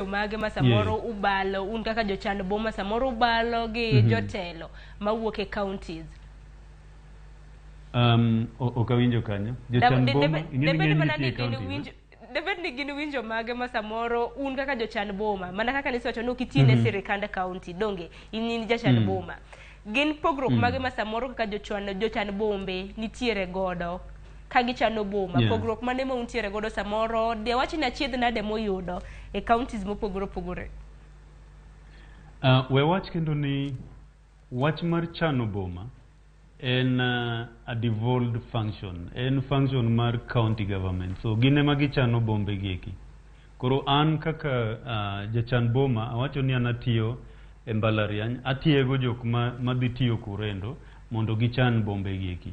mage ma samoro ubalo un kaka jochano boma samoro ubalo gi jotelo mawuok e counties. Okawinjo kanyo jochan boma debed ni gin winjo mage ma samoro un kaka jochan boma mana kaka nisewacho ni kitine sirikand county donge in jachan boma gin pogruok mage ma samoro kaka jochan bombe nitiere godo ka gichano boma pogruok mane ma untiere godo samoro de wachi na chiedh nade moyudo e counties mopogore opogore. We wach kendo ni wach mar chano boma en a devolved function, en function mar county government. So gine ma gichano bombe gieki. Koro an kaka jachan boma awacho ni anatiyo e mbalariany atiego jok madhi tiyo kurendo mondo gichan bombe gieki.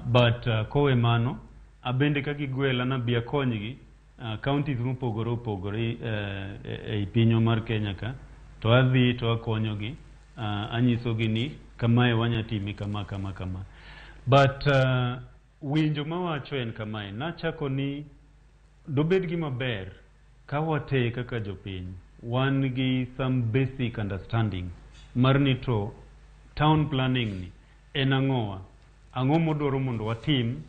But kowe mano abende ka gigwela na bia konygi counties mopogore opogore e pinyo mar Kenya ka to adhi to akonyogi anyisogi ni kamae wanyatimi kama. But winjo mawacho en kamae nachako ni dobed gi maber ka wate kaka jopiny wan gi some basic understanding mar ni to town planning ni en ang'o modwaro mondo watim,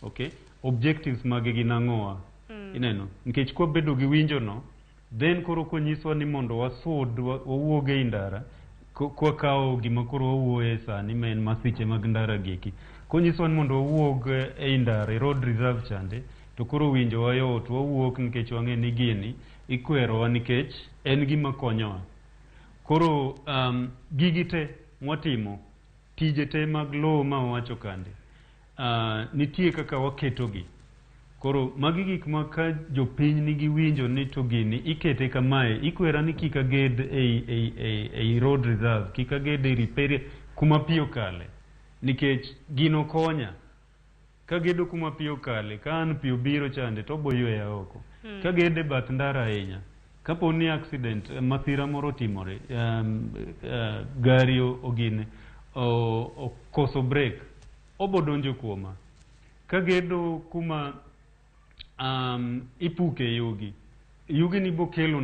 okay, objectives mage gin ang'owa ineno nikech kwa bedo gi winjo no then koro konyiswa ni mondo wasud wawuog e ndara kwa kao gima koro wawuoye sani men masiche mag ndara gieki konyiswa ni mondo wawuog e ndara road reserve chande to koro winjo wayot wawuok nikech wang'e ni gini ikwerowa nikech en gima konyowa. Koro gigi te mwatimo tije te mag lowo ma wacho kande nitie kaka waketogi. Koro magi gik ma ka jopiny nigi winjo ni to gini ikete kamae ikwera ni kika ged ei road reserve kika ged ei repair kuma piyo kale nikech gino konya ka gedo kuma piyo kale ka an piyo biro chande to boyo ya oko ka gede bath ndara ahinya kapo ni accident masira moro timore gari ogine koso break obodonjo kuoma ka gedo kuma ipuke yugi ni bokelo